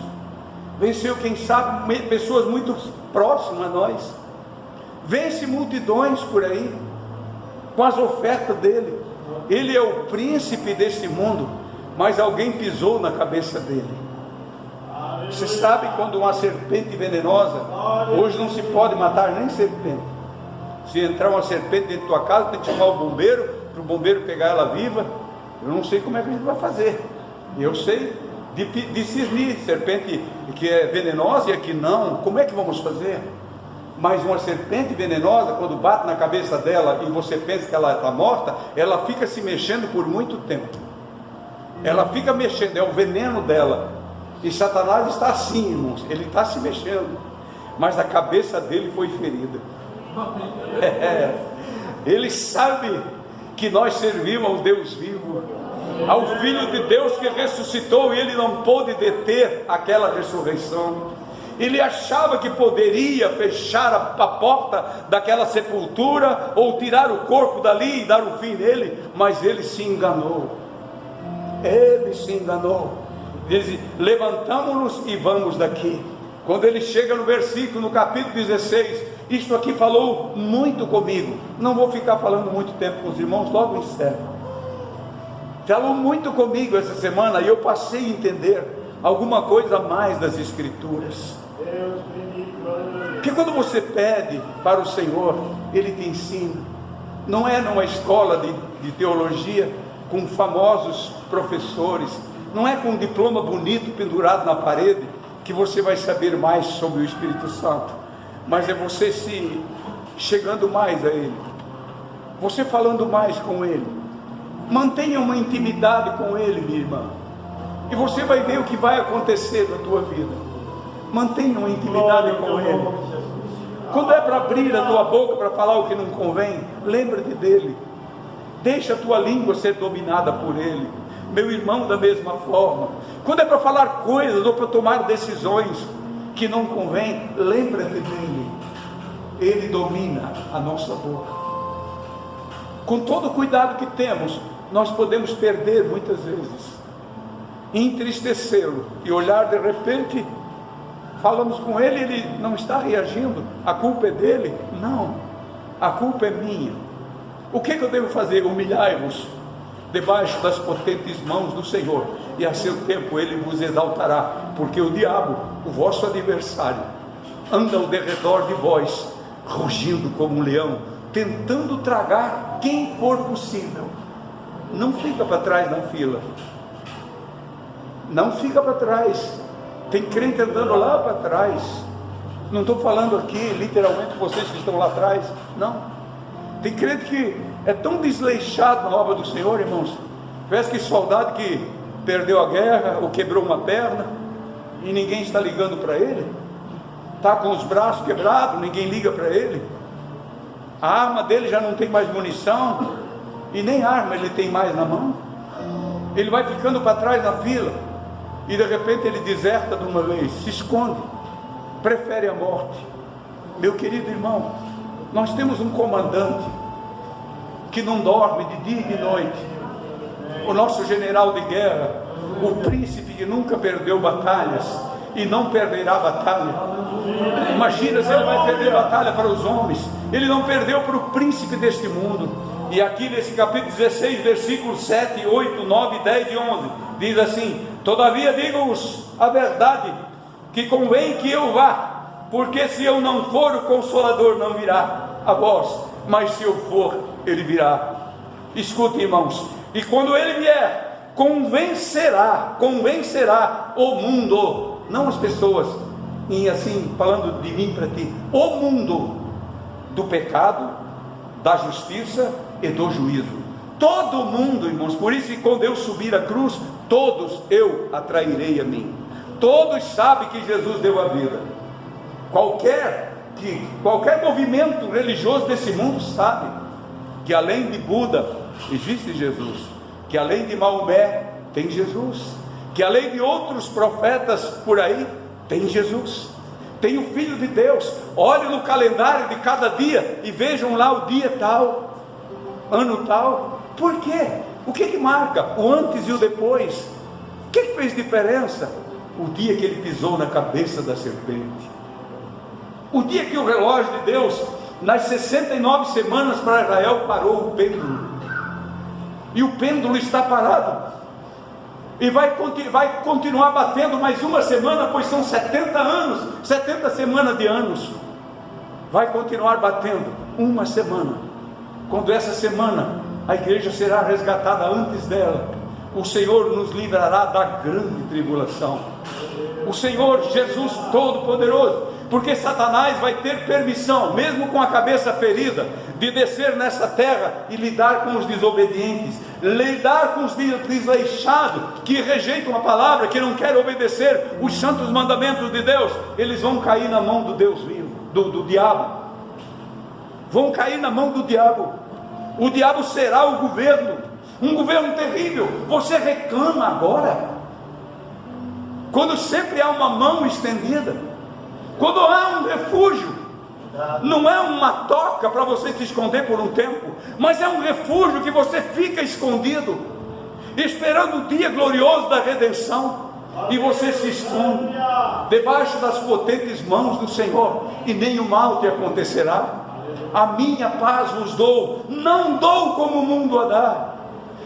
venceu, quem sabe, pessoas muito próximas a nós, vence multidões por aí, com as ofertas dele. Ele é o príncipe desse mundo, mas alguém pisou na cabeça dele. Você sabe, quando uma serpente venenosa, hoje não se pode matar nem serpente. Se entrar uma serpente dentro da tua casa, tem que chamar o bombeiro, para o bombeiro pegar ela viva. Eu não sei como é que a gente vai fazer. Eu sei discernir serpente que é venenosa e a que não. Como é que vamos fazer? Mas uma serpente venenosa, quando bate na cabeça dela e você pensa que ela está morta, ela fica se mexendo por muito tempo. Ela fica mexendo, é o veneno dela. E Satanás está assim, irmãos, ele está se mexendo, mas a cabeça dele foi ferida. Ele sabe que nós servimos ao Deus vivo, ao Filho de Deus que ressuscitou, e ele não pôde deter aquela ressurreição. Ele achava que poderia fechar a porta daquela sepultura, ou tirar o corpo dali e dar o fim nele, mas ele se enganou. Ele se enganou. Diz: levantamo-nos e vamos daqui. Quando ele chega no versículo, no capítulo 16, isto aqui falou muito comigo. Não vou ficar falando muito tempo com os irmãos, logo encerro. Falou muito comigo essa semana, e eu passei a entender alguma coisa a mais das Escrituras. Porque quando você pede para o Senhor, Ele te ensina. Não é numa escola de teologia com famosos professores, não é com um diploma bonito pendurado na parede que você vai saber mais sobre o Espírito Santo, mas é você se chegando mais a Ele, você falando mais com Ele. Mantenha uma intimidade com Ele, minha irmã, e você vai ver o que vai acontecer na tua vida. Mantenha uma intimidade com Ele. Quando é para abrir a tua boca para falar o que não convém, lembra-te dEle. Deixa a tua língua ser dominada por Ele. Meu irmão, da mesma forma, quando é para falar coisas ou para tomar decisões que não convém, lembra-te dele. Ele domina a nossa boca. Com todo o cuidado que temos, nós podemos perder muitas vezes, entristecê-lo e olhar de repente, falamos com ele, ele não está reagindo, a culpa é dele? Não, a culpa é minha. O que eu devo fazer? Humilhai-vos debaixo das potentes mãos do Senhor, e a seu tempo Ele vos exaltará, porque o diabo, o vosso adversário, anda ao derredor de vós, rugindo como um leão, tentando tragar quem for possível. Não fica para trás na fila, não fica para trás. Tem crente andando lá para trás. Não estou falando aqui literalmente vocês que estão lá atrás, não. Tem crente que é tão desleixado na obra do Senhor, irmãos. Parece que soldado que perdeu a guerra ou quebrou uma perna e ninguém está ligando para ele, está com os braços quebrados, ninguém liga para ele. A arma dele já não tem mais munição, e nem arma ele tem mais na mão. Ele vai ficando para trás na fila, e de repente ele deserta de uma vez, se esconde, prefere a morte. Meu querido irmão, nós temos um comandante que não dorme de dia e de noite, o nosso general de guerra, o príncipe que nunca perdeu batalhas e não perderá batalha. Imagina se ele vai perder batalha para os homens. Ele não perdeu para o príncipe deste mundo. E aqui nesse capítulo 16, versículos 7, 8, 9, 10 e 11, diz assim: Todavia digo-vos a verdade, que convém que eu vá, porque se eu não for, o Consolador não virá a vós, mas se eu for, ele virá. Escutem, irmãos, e quando ele vier, convencerá o mundo, não as pessoas, e assim, falando de mim para ti, o mundo, do pecado, da justiça e do juízo. Todo mundo, irmãos. Por isso que quando eu subir a cruz, todos eu atrairei a mim. Todos sabem que Jesus deu a vida. Qualquer movimento religioso desse mundo sabe que além de Buda existe Jesus, que além de Maomé tem Jesus, que além de outros profetas por aí tem Jesus, tem o Filho de Deus. Olhem no calendário de cada dia e vejam lá o dia tal, ano tal. Por quê? O que marca o antes e o depois? O que fez diferença? O dia que ele pisou na cabeça da serpente, o dia que o relógio de Deus, nas 69 semanas para Israel, parou o pêndulo, e o pêndulo está parado, e vai continuar batendo mais uma semana, pois são 70 anos, 70 semanas de anos, vai continuar batendo uma semana. Quando essa semana a igreja será resgatada antes dela, o Senhor nos livrará da grande tribulação, o Senhor Jesus Todo-Poderoso, porque Satanás vai ter permissão, mesmo com a cabeça ferida, de descer nessa terra e lidar com os desobedientes, lidar com os desleixados, que rejeitam a palavra, que não querem obedecer os santos mandamentos de Deus. Eles vão cair na mão do Deus vivo, do diabo, vão cair na mão do diabo. O diabo será o governo, um governo terrível. Você reclama agora, quando sempre há uma mão estendida, quando há um refúgio. Não é uma toca para você se esconder por um tempo, mas é um refúgio que você fica escondido, esperando o dia glorioso da redenção, e você se esconde debaixo das potentes mãos do Senhor, e nenhum mal te acontecerá. A minha paz vos dou, não dou como o mundo a dá.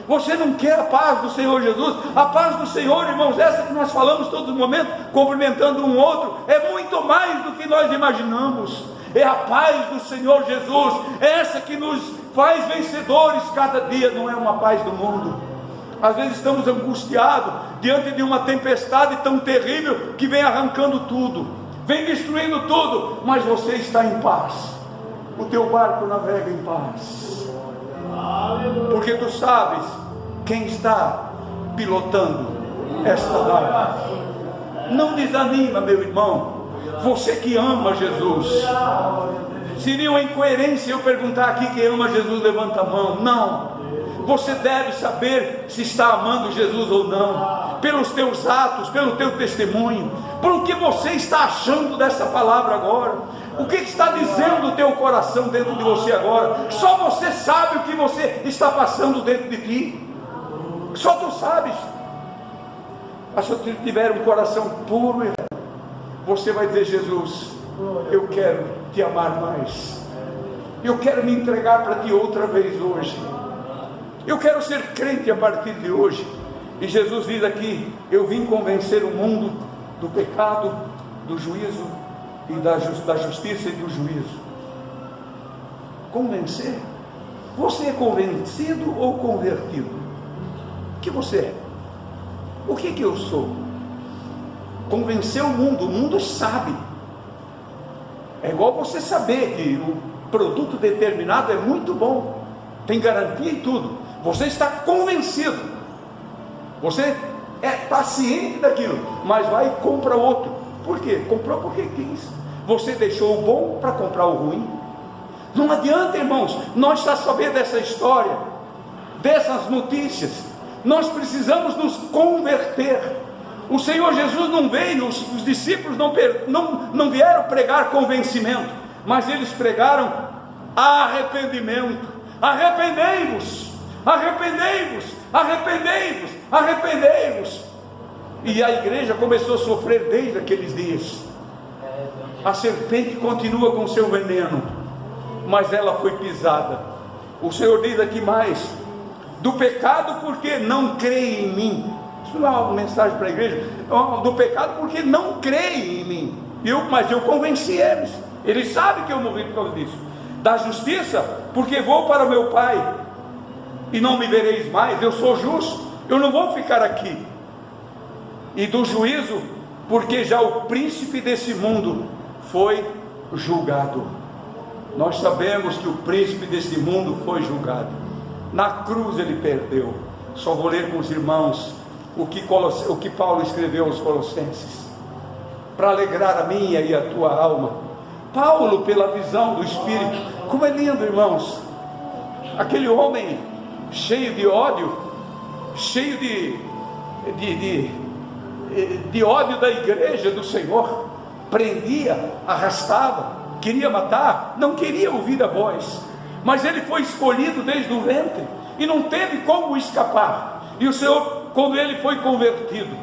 Você não quer a paz do Senhor Jesus? A paz do Senhor, irmãos, essa que nós falamos todo momento, cumprimentando um outro, é muito mais do que nós imaginamos. É a paz do Senhor Jesus, essa que nos faz vencedores cada dia, não é uma paz do mundo. Às vezes estamos angustiados diante de uma tempestade tão terrível que vem arrancando tudo, vem destruindo tudo, mas você está em paz. O teu barco navega em paz, porque tu sabes quem está pilotando esta nave. Não desanima, meu irmão, você que ama Jesus. Seria uma incoerência eu perguntar aqui: quem ama Jesus, levanta a mão. Não, você deve saber se está amando Jesus ou não, pelos teus atos, pelo teu testemunho, pelo que você está achando dessa palavra agora. O que está dizendo o teu coração dentro de você agora? Só você sabe o que você está passando dentro de ti, só tu sabes. Mas se tu tiver um coração puro e reto, você vai dizer: Jesus, eu quero te amar mais, eu quero me entregar para ti outra vez hoje, eu quero ser crente a partir de hoje. E Jesus diz aqui: eu vim convencer o mundo do pecado, do juízo e da justiça e do juízo. Convencer? Você é convencido ou convertido? O que você é? O que eu sou? Convencer o mundo sabe. É igual você saber que o produto determinado é muito bom, tem garantia e tudo. Você está convencido, você está ciente daquilo, mas vai e compra outro. Por quê? Comprou porque quis. Você deixou o bom para comprar o ruim. Não adianta, irmãos, nós já sabemos dessa história, dessas notícias. Nós precisamos nos converter. O Senhor Jesus não veio, os discípulos não vieram pregar convencimento, mas eles pregaram arrependimento. Arrependei-vos, arrependei-vos, arrependei-vos, arrependei-vos. E a igreja começou a sofrer desde aqueles dias. A serpente continua com seu veneno, mas ela foi pisada. O Senhor diz aqui mais: do pecado, porque não creem em mim. Isso não é uma mensagem para a igreja, do pecado, porque não creem em mim. Mas eu convenci eles. Eles sabem que eu morri por causa disso. Da justiça, porque vou para o meu Pai e não me vereis mais. Eu sou justo, eu não vou ficar aqui. E do juízo, porque já o príncipe desse mundo foi julgado. Nós sabemos que o príncipe desse mundo foi julgado. Na cruz ele perdeu. Só vou ler com os irmãos o que Paulo escreveu aos Colossenses, para alegrar a minha e a tua alma. Paulo, pela visão do Espírito, como é lindo, irmãos, aquele homem cheio de ódio, cheio de ódio da igreja do Senhor, prendia, arrastava, queria matar, não queria ouvir a voz, mas ele foi escolhido desde o ventre, e não teve como escapar. E o Senhor, quando ele foi convertido,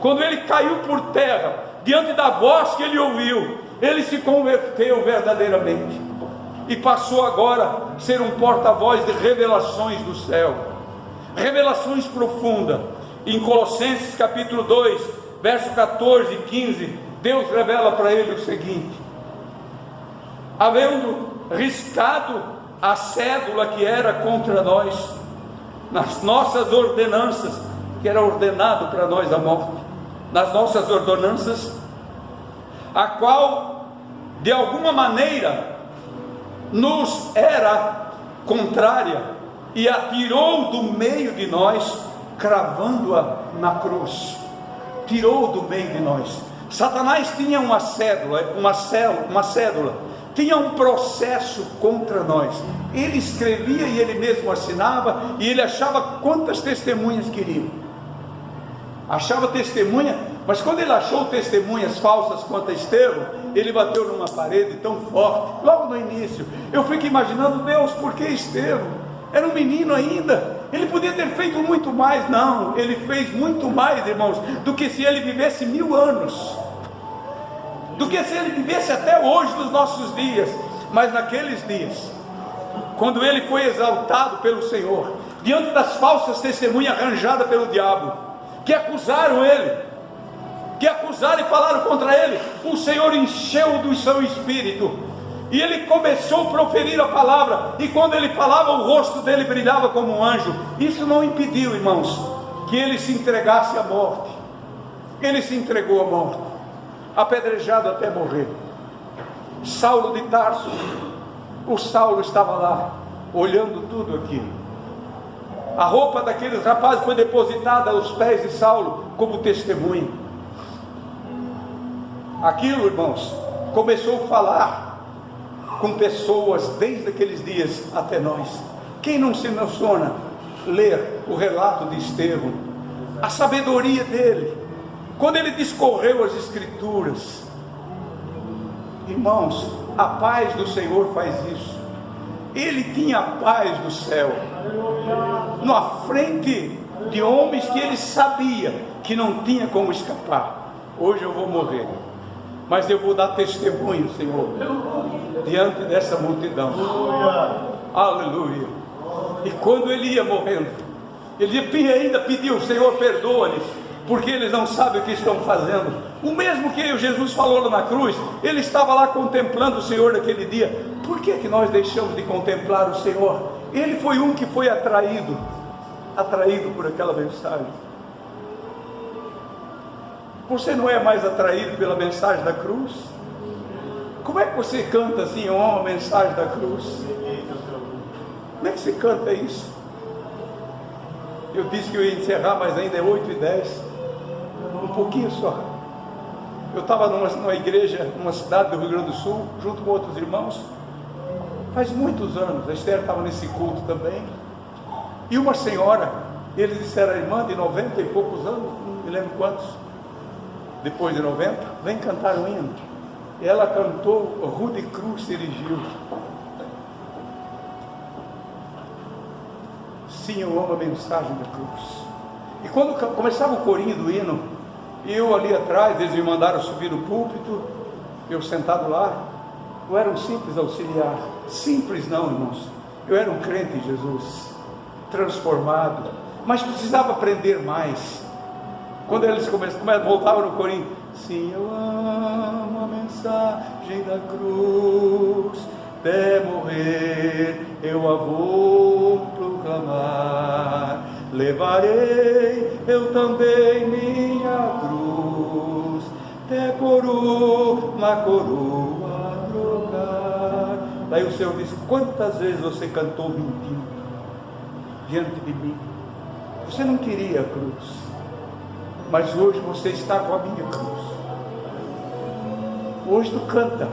quando ele caiu por terra, diante da voz que ele ouviu, ele se converteu verdadeiramente, e passou agora a ser um porta-voz de revelações do céu, revelações profundas. Em Colossenses capítulo 2, verso 14 e 15, Deus revela para ele o seguinte: havendo riscado a cédula que era contra nós, nas nossas ordenanças, que era ordenado para nós a morte, nas nossas ordenanças, a qual de alguma maneira nos era contrária, e a tirou do meio de nós, cravando-a na cruz. Tirou do meio de nós. Satanás tinha uma cédula, tinha um processo contra nós. Ele escrevia e ele mesmo assinava, e ele achava quantas testemunhas queriam. Achava testemunha, mas quando ele achou testemunhas falsas contra Estevão, ele bateu numa parede tão forte, logo no início. Eu fico imaginando, Deus, por que Estevão? Era um menino ainda, ele podia ter feito muito mais. Não, ele fez muito mais, irmãos, do que se ele vivesse 1000 anos, do que se ele vivesse até hoje nos nossos dias. Mas naqueles dias, quando ele foi exaltado pelo Senhor, diante das falsas testemunhas arranjadas pelo diabo, que acusaram ele, que acusaram e falaram contra ele, o Senhor encheu do seu espírito, e ele começou a proferir a palavra, e quando ele falava, o rosto dele brilhava como um anjo. Isso não impediu, irmãos, que ele se entregasse à morte. Ele se entregou à morte, apedrejado até morrer. Saulo de Tarso, o Saulo estava lá, olhando tudo aquilo. A roupa daqueles rapazes foi depositada aos pés de Saulo como testemunho. Aquilo, irmãos, começou a falar com pessoas desde aqueles dias até nós. Quem não se emociona ler o relato de Estevão, a sabedoria dele, quando ele discorreu as escrituras? Irmãos, a paz do Senhor faz isso. Ele tinha a paz do céu na frente de homens que ele sabia que não tinha como escapar. Hoje eu vou morrer, mas eu vou dar testemunho, Senhor, diante dessa multidão. Aleluia. E quando ele ia morrendo, ele ainda pediu: Senhor, perdoa-lhes, porque eles não sabem o que estão fazendo. O mesmo que Jesus falou lá na cruz, ele estava lá contemplando o Senhor naquele dia. Por que nós deixamos de contemplar o Senhor? Ele foi um que foi atraído por aquela mensagem. Você não é mais atraído pela mensagem da cruz? Como é que você canta assim, uma mensagem da cruz? Como é que você canta isso? Eu disse que eu ia encerrar, mas ainda é 8h10, um pouquinho só. Eu estava numa igreja, numa cidade do Rio Grande do Sul, junto com outros irmãos, faz muitos anos. A Esther estava nesse culto também, e uma senhora, eles disseram: a irmã de 90 e poucos anos, não me lembro quantos, depois de 90, vem cantar um hino. E ela cantou Rude Cruz se erigiu. Sim, eu amo a mensagem da cruz. E quando começava o corinho do hino, eu ali atrás, eles me mandaram subir no púlpito, eu sentado lá. Eu era um simples auxiliar. Simples não, irmãos, eu era um crente em Jesus, transformado, mas precisava aprender mais. Quando eles voltavam no corinho, sim, eu amo a mensagem da cruz, até morrer eu a vou proclamar, levarei eu também minha cruz, até por uma coroa trocar. Daí o Senhor disse: quantas vezes você cantou mentindo diante de mim? Você não queria a cruz, mas hoje você está com a minha cruz. Hoje tu canta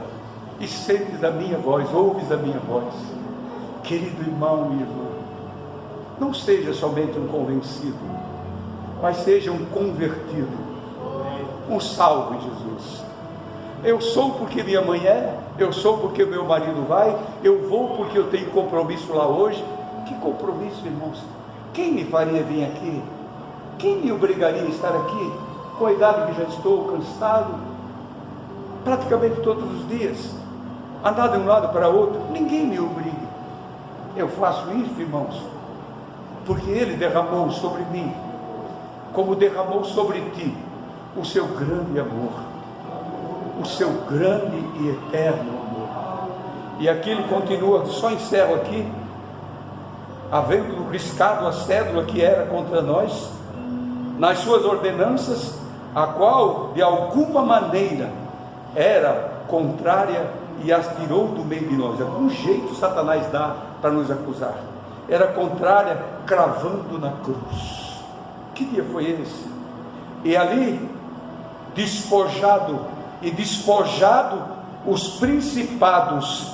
e sentes a minha voz, ouves a minha voz. Querido irmão e irmã, não seja somente um convencido, mas seja um convertido, um salvo em Jesus. Eu sou porque minha mãe é, eu sou porque meu marido vai, eu vou porque eu tenho compromisso lá hoje. Que compromisso, irmãos? Quem me faria vir aqui? Quem me obrigaria a estar aqui? Com a idade que já estou, cansado, praticamente todos os dias, andar de um lado para outro, ninguém me obriga. Eu faço isso, irmãos, porque Ele derramou sobre mim, como derramou sobre ti, o seu grande amor, o seu grande e eterno amor. E aqui ele continua, só encerro aqui, havendo riscado a cédula que era contra nós, nas suas ordenanças, a qual de alguma maneira era contrária, e as tirou do meio de nós. Algum jeito Satanás dá para nos acusar. Era contrária, cravando na cruz. Que dia foi esse? E ali, despojado os principados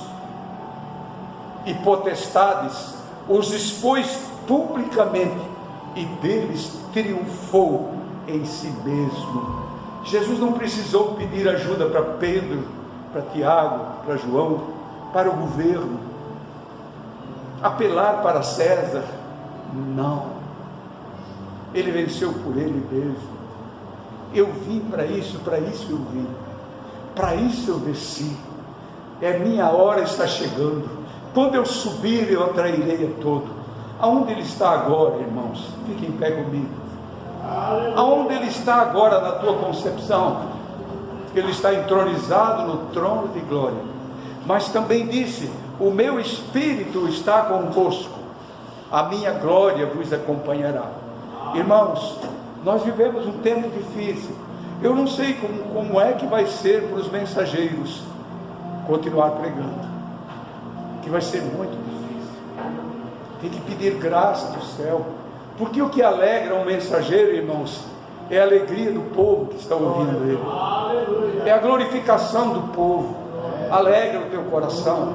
e potestades, os expôs publicamente, e deles triunfou em si mesmo. Jesus não precisou pedir ajuda para Pedro, para Tiago, para João, para o governo, apelar para César. Não, ele venceu por ele mesmo. Eu vim para isso eu vim, para isso eu desci. Minha hora está chegando. Quando eu subir, eu atrairei a todo. Aonde ele está agora, irmãos? Fique em pé comigo. Aonde ele está agora na tua concepção? Ele está entronizado no trono de glória. Mas também disse: o meu Espírito está convosco, a minha glória vos acompanhará. Irmãos, nós vivemos um tempo difícil. Eu não sei como é que vai ser para os mensageiros continuar pregando, que vai ser muito difícil. Tem que pedir graça do céu, porque o que alegra um mensageiro, irmãos, é a alegria do povo que está ouvindo ele, é a glorificação do povo. Alegra o teu coração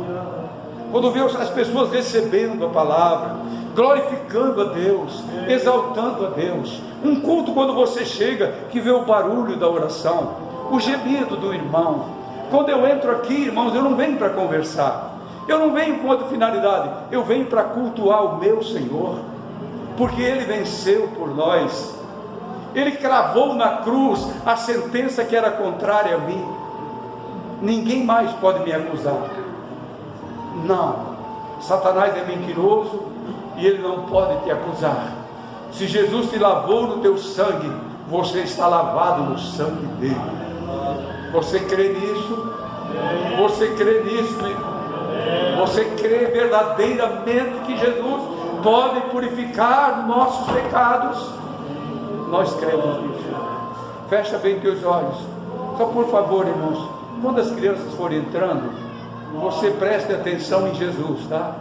quando vê as pessoas recebendo a palavra, glorificando a Deus, exaltando a Deus. Um culto, quando você chega, que vê o barulho da oração, o gemido do irmão. Quando eu entro aqui, irmãos, eu não venho para conversar, eu não venho com outra finalidade, eu venho para cultuar o meu Senhor, porque Ele venceu por nós. Ele cravou na cruz a sentença que era contrária a mim. Ninguém mais pode me acusar. Não, Satanás é mentiroso e ele não pode te acusar. Se Jesus te lavou no teu sangue, você está lavado no sangue dele. Você crê nisso? Você crê nisso? Você crê verdadeiramente que Jesus pode purificar nossos pecados? Nós cremos nisso. Fecha bem teus olhos. Só por favor, irmãos, quando as crianças forem entrando, você preste atenção em Jesus, tá?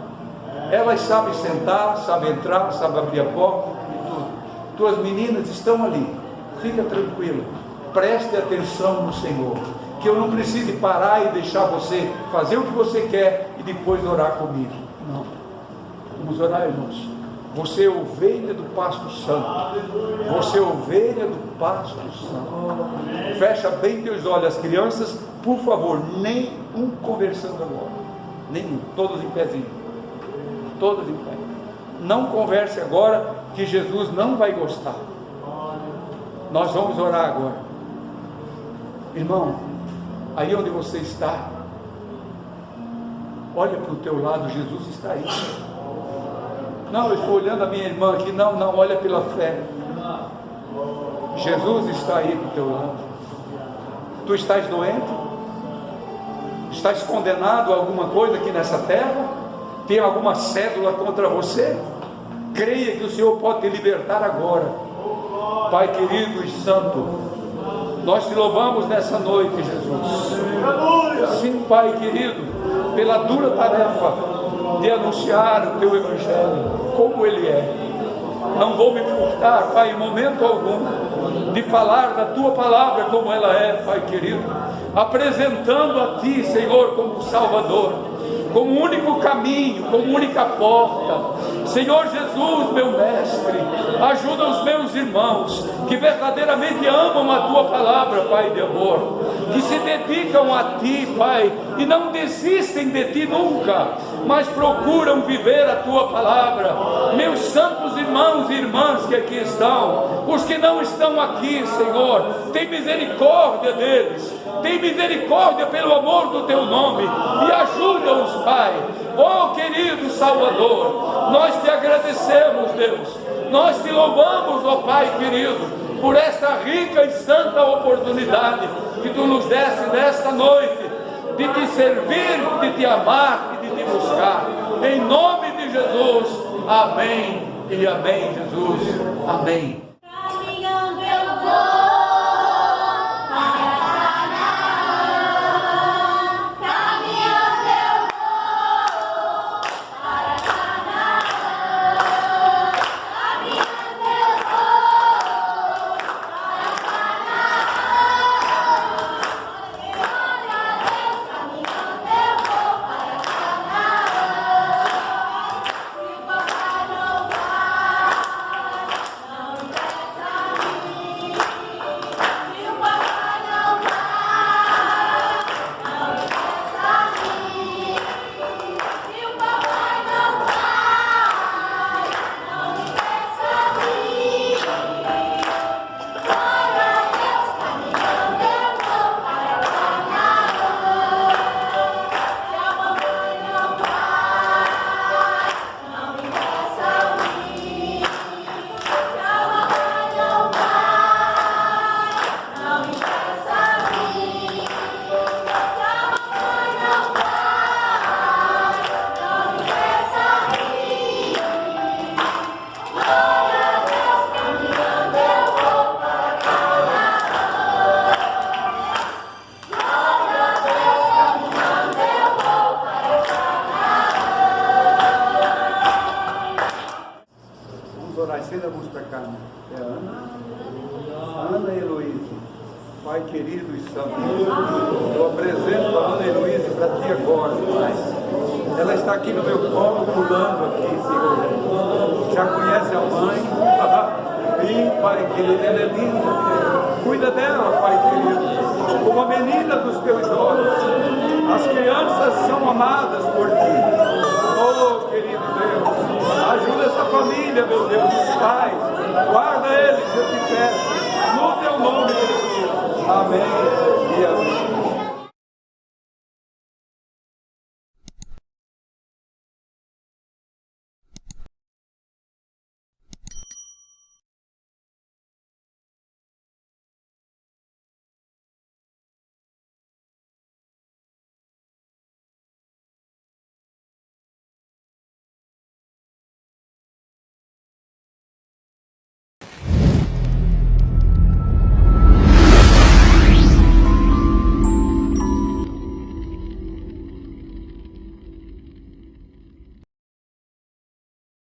Elas sabem sentar, sabem entrar, sabem abrir a porta e tudo. Tuas meninas estão ali, fica tranquilo, preste atenção no Senhor, que eu não precise parar e deixar você fazer o que você quer e depois orar comigo. Não, vamos orar, irmãos. Você é ovelha do pasto santo, você é ovelha do pasto santo. Fecha bem teus olhos. As crianças, por favor, nenhum conversando agora, nenhum, todos em pezinho, todos em pé. Não converse agora, que Jesus não vai gostar. Nós vamos orar agora. Irmão, aí onde você está, olha para o teu lado, Jesus está aí. Não, eu estou olhando a minha irmã aqui. Não, olha pela fé. Jesus está aí do teu lado. Tu estás doente? Estás condenado a alguma coisa aqui nessa terra? Tem alguma cédula contra você? Creia que o Senhor pode te libertar agora. Pai querido e santo, nós te louvamos nessa noite, Jesus. Sim, Pai querido, pela dura tarefa de anunciar o teu Evangelho, como ele é. Não vou me furtar, Pai, em momento algum, de falar da tua palavra como ela é, Pai querido, apresentando a ti, Senhor, como Salvador, como único caminho, como única porta. Senhor Jesus, meu mestre, ajuda os meus irmãos que verdadeiramente amam a tua palavra, Pai de amor, que se dedicam a ti, Pai, e não desistem de ti nunca, mas procuram viver a tua palavra. Meus santos irmãos e irmãs que aqui estão, os que não estão aqui, Senhor, tem misericórdia deles, tem misericórdia pelo amor do teu nome, e ajuda-os, Pai. Oh querido Salvador, nós te agradecemos, Deus, nós te louvamos, ó Pai querido, por esta rica e santa oportunidade que tu nos deste nesta noite, de te servir, de te amar e de te buscar, em nome de Jesus, amém e amém, Jesus, amém. Caminhando eu vou para Canaã, caminhando eu vou para Canaã, caminhando eu vou para Canaã, glória a Deus, caminhando eu vou para Canaã. Se o papai não vai, não interessa a mim. Se o papai não vai, não interessa a mim. Se o papai não vai, não interessa a mim. Glória a Deus, caminhando eu vou para Canaã. Se a mamãe não vai, não interessa a mim. Se a mamãe não vai, não interessa a mim. Se a mamãe não vai, não interessa a mim. Glória a Deus, caminhando eu vou para Canaã. Glória a Deus, caminhando eu vou para Canaã. Vamos orar, estenda a mão para cá. É a Ana? Ana Heloísa. Pai querido e santo, eu apresento a Ana Heloísa para ti agora, Pai. Ela está aqui no meu colo, pulando aqui, Senhor. Já conhece a mãe? Sim, Pai querido, ela é linda. Cuida dela, Pai querido, como a menina dos teus olhos. As crianças são amadas por ti. Oh, querido Deus, ajuda